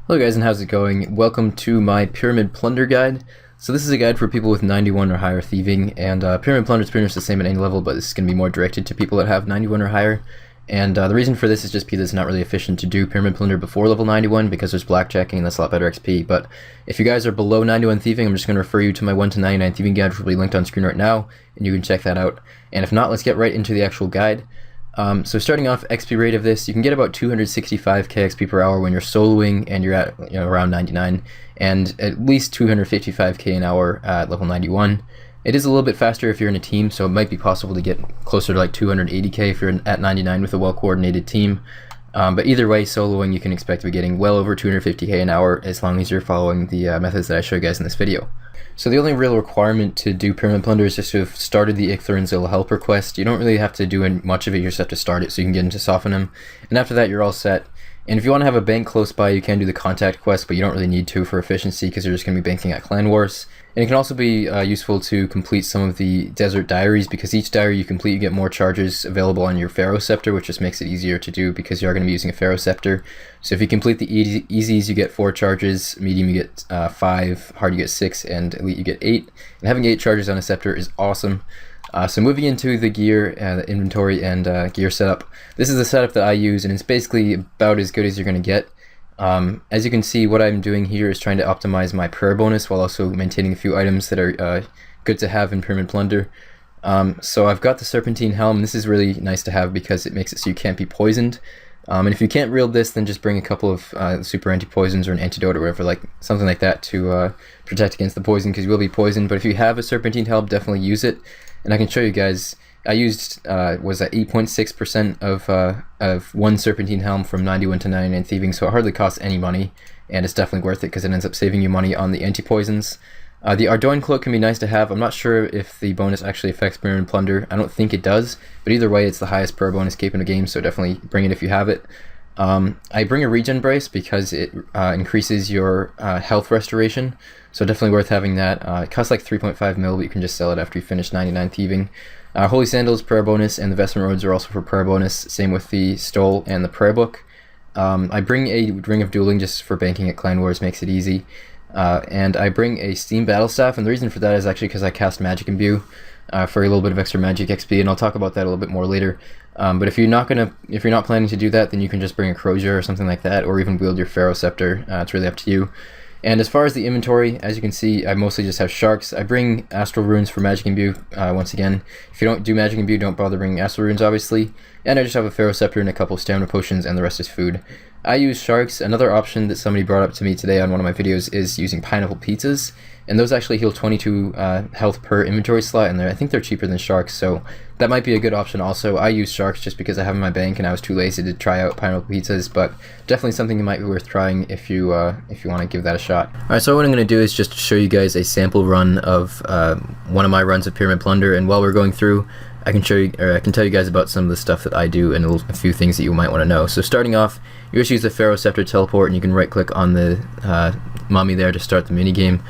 Hello guys, and how's it going? Welcome to my Pyramid Plunder guide. So this is a guide for people with 91 or higher thieving, and Pyramid Plunder is pretty much the same at any level, but this is going to be more directed to people that have 91 or higher. And the reason for this is just because it's not really efficient to do Pyramid Plunder before level 91 because there's blackjacking and that's a lot better XP. But if you guys are below 91 thieving, I'm just going to refer you to my 1 to 99 thieving guide, which will be linked on screen right now, and you can check that out. And if not, let's get right into the actual guide. So starting off, XP rate of this, you can get about 265k XP per hour when you're soloing and you're at around 99, and at least 255k an hour at level 91. It is a little bit faster if you're in a team, so it might be possible to get closer to like 280k if you're at 99 with a well-coordinated team. But either way, soloing you can expect to be getting well over 250k an hour as long as you're following the methods that I show you guys in this video. So the only real requirement to do Pyramid Plunder is just to have started the Icthren's Helper quest. You don't really have to do much of it, you just have to start it so you can get into Soften him. And after that, you're all set. And if you want to have a bank close by, you can do the Contact quest, but you don't really need to for efficiency because you're just going to be banking at Clan Wars. And it can also be useful to complete some of the Desert Diaries, because each diary you complete, you get more charges available on your Pharaohs Scepter, which just makes it easier to do because you are going to be using a Pharaohs Scepter. So if you complete the easies, you get 4 charges, medium you get 5, hard you get 6, and elite you get 8. And having 8 charges on a Scepter is awesome. So moving into the gear, the inventory, and gear setup. This is the setup that I use, and it's basically about as good as you're going to get. As you can see, what I'm doing here is trying to optimize my prayer bonus while also maintaining a few items that are good to have in Pyramid Plunder. So I've got the Serpentine Helm. This is really nice to have because it makes it so you can't be poisoned. And if you can't wield this, then just bring a couple of super anti-poisons or an antidote or whatever, like something like that to protect against the poison, because you will be poisoned. But if you have a Serpentine Helm, definitely use it. And I can show you guys. I used was at 8.6% of one Serpentine Helm from 91 to 99 thieving, so it hardly costs any money, and it's definitely worth it because it ends up saving you money on the anti-poisons. The Ardoin Cloak can be nice to have. I'm not sure if the bonus actually affects Pyramid Plunder. I don't think it does, but either way, it's the highest prayer bonus cape in the game, so definitely bring it if you have it. I bring a regen brace because it increases your health restoration, so definitely worth having that. It costs like 3.5 mil, but you can just sell it after you finish 99 thieving. Holy Sandals prayer bonus, and the Vestment Robes are also for prayer bonus, same with the Stole and the prayer book. I bring a Ring of Dueling just for banking at Clan Wars, makes it easy. And I bring a Steam Battle Staff, and the reason for that is actually because I cast Magic Imbue for a little bit of extra magic XP, and I'll talk about that a little bit more later. But if you're not planning to do that, then you can just bring a Crozier or something like that, or even wield your Pharaohs Scepter. It's really up to you. And as far as the inventory, as you can see, I mostly just have Sharks. I bring Astral Runes for Magic Imbue, once again. If you don't do Magic Imbue, don't bother bringing Astral Runes, obviously. And I just have a Pharaohs Scepter and a couple of Stamina Potions, and the rest is food. I use Sharks. Another option that somebody brought up to me today on one of my videos is using Pineapple Pizzas. And those actually heal 22 health per inventory slot, and I think they're cheaper than Sharks, so that might be a good option also. I use Sharks just because I have in my bank and I was too lazy to try out Pineapple Pizzas, but definitely something that might be worth trying if you want to give that a shot. Alright, so what I'm going to do is just show you guys a sample run of one of my runs of Pyramid Plunder, and while we're going through, I can tell you guys about some of the stuff that I do and a few things that you might want to know. So starting off, you just use the Pharaohs Scepter teleport, and you can right click on the mummy there to start the minigame.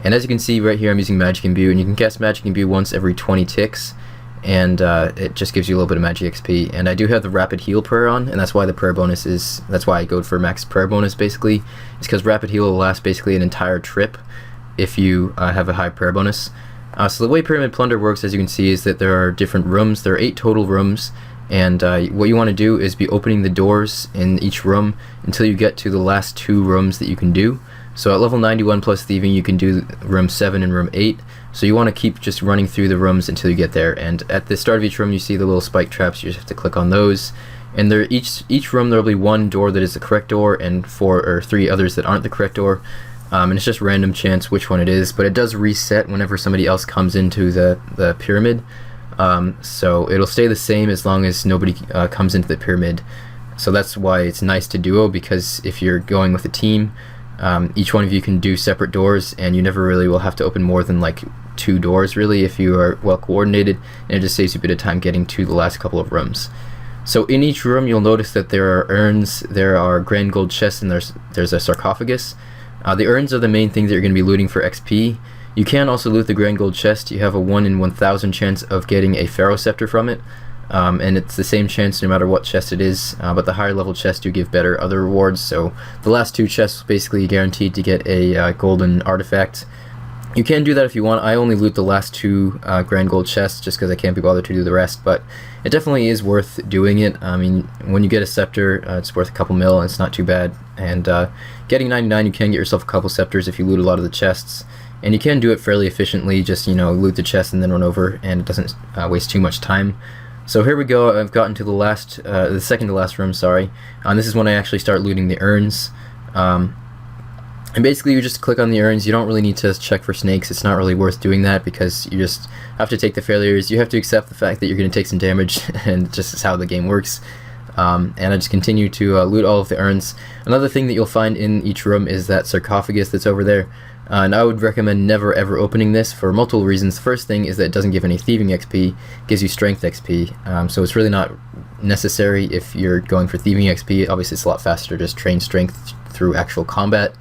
And as you can see right here, I'm using Magic Imbue, and you can cast Magic Imbue once every 20 ticks, and it just gives you a little bit of magic XP. And I do have the Rapid Heal prayer on, and that's why the prayer bonus is, that's why I go for max prayer bonus basically. It's because Rapid Heal will last basically an entire trip if you have a high prayer bonus. So the way Pyramid Plunder works, as you can see, is that there are different rooms. There are 8 total rooms, and what you want to do is be opening the doors in each room until you get to the last 2 rooms that you can do. So at level 91 plus thieving, you can do room 7 and room 8. So you want to keep just running through the rooms until you get there. And at the start of each room, you see the little spike traps. You just have to click on those. And there, each room, there will be 1 door that is the correct door and 4 or 3 others that aren't the correct door. And it's just random chance which one it is. But it does reset whenever somebody else comes into the pyramid. So it'll stay the same as long as nobody comes into the pyramid. So that's why it's nice to duo, because if you're going with a team, each one of you can do separate doors, and you never really will have to open more than like 2 doors really if you are well coordinated, and it just saves you a bit of time getting to the last couple of rooms. So in each room, you'll notice that there are urns, there are grand gold chests, and there's a sarcophagus. The urns are the main thing that you're going to be looting for XP. You can also loot the grand gold chest. You have a 1 in 1,000 chance of getting a Pharaohs Scepter from it. and it's the same chance no matter what chest it is, but the higher level chests do give better other rewards. So the last 2 chests basically guaranteed to get a golden artifact. You can do that if you want. I only loot the last 2 grand gold chests just because I can't be bothered to do the rest, but it definitely is worth doing it. I mean, when you get a scepter, it's worth a couple mil, and it's not too bad. And getting 99, you can get yourself a couple scepters if you loot a lot of the chests, and you can do it fairly efficiently. Just, you know, loot the chest and then run over, and it doesn't waste too much time. So here we go. I've gotten to the second to last room. Sorry, this is when I actually start looting the urns. And basically you just click on the urns. You don't really need to check for snakes. It's not really worth doing that because you just have to take the failures. You have to accept the fact that you're going to take some damage, and just is how the game works. And I just continue to loot all of the urns. Another thing that you'll find in each room is that sarcophagus that's over there. And I would recommend never ever opening this for multiple reasons. The first thing is that it doesn't give any thieving XP, it gives you strength XP. So it's really not necessary if you're going for thieving XP. Obviously it's a lot faster to just train strength through actual combat.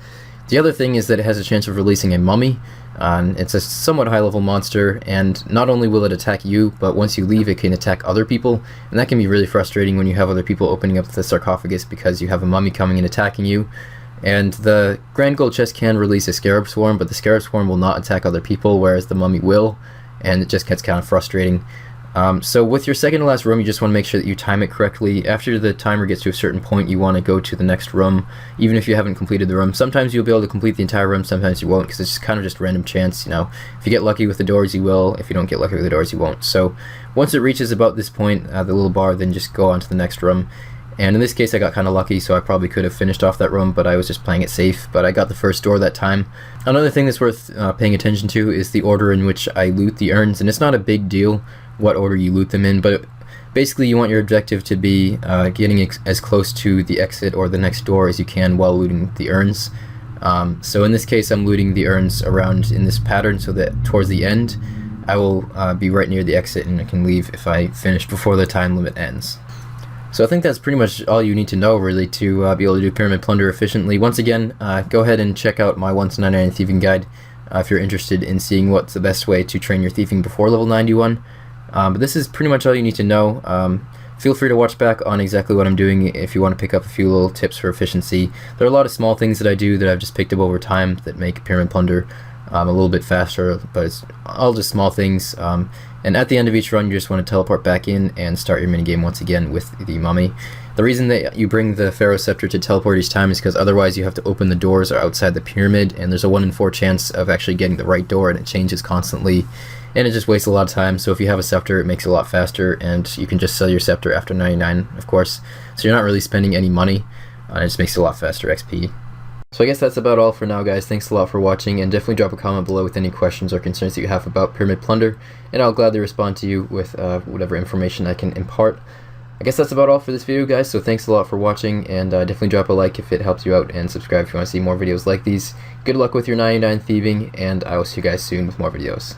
The other thing is that it has a chance of releasing a mummy. It's a somewhat high level monster, and not only will it attack you, but once you leave it can attack other people, and that can be really frustrating when you have other people opening up the sarcophagus because you have a mummy coming and attacking you. And the grand gold chest can release a scarab swarm, but the scarab swarm will not attack other people, whereas the mummy will, and it just gets kind of frustrating. So with your second to last room, you just want to make sure that you time it correctly. After the timer gets to a certain point, you want to go to the next room, even if you haven't completed the room. Sometimes you'll be able to complete the entire room, sometimes you won't, because it's just kind of just random chance, you know. If you get lucky with the doors, you will. If you don't get lucky with the doors, you won't. So once it reaches about this point, the little bar, then just go on to the next room. And in this case I got kind of lucky, so I probably could have finished off that room, but I was just playing it safe. But I got the first door that time. Another thing that's worth paying attention to is the order in which I loot the urns, and it's not a big deal what order you loot them in, but basically you want your objective to be getting as close to the exit or the next door as you can while looting the urns. So in this case I'm looting the urns around in this pattern so that towards the end I will be right near the exit and I can leave if I finish before the time limit ends. So I think that's pretty much all you need to know really to be able to do Pyramid Plunder efficiently. Once again, go ahead and check out my 1 to 99 thieving guide if you're interested in seeing what's the best way to train your thieving before level 91. But this is pretty much all you need to know. Feel free to watch back on exactly what I'm doing if you want to pick up a few little tips for efficiency. There are a lot of small things that I do that I've just picked up over time that make Pyramid Plunder a little bit faster, but it's all just small things. And at the end of each run you just want to teleport back in and start your minigame once again with the mummy. The reason that you bring the Pharaoh's Scepter to teleport each time is because otherwise you have to open the doors or outside the pyramid, and there's a 1 in 4 chance of actually getting the right door, and it changes constantly. And it just wastes a lot of time, so if you have a scepter it makes it a lot faster, and you can just sell your scepter after 99 of course, so you're not really spending any money, it just makes it a lot faster XP. So I guess that's about all for now guys. Thanks a lot for watching, and definitely drop a comment below with any questions or concerns that you have about Pyramid Plunder, and I'll gladly respond to you with whatever information I can impart. I guess that's about all for this video guys, so thanks a lot for watching, and definitely drop a like if it helps you out, and subscribe if you want to see more videos like these. Good luck with your 99 thieving, and I will see you guys soon with more videos.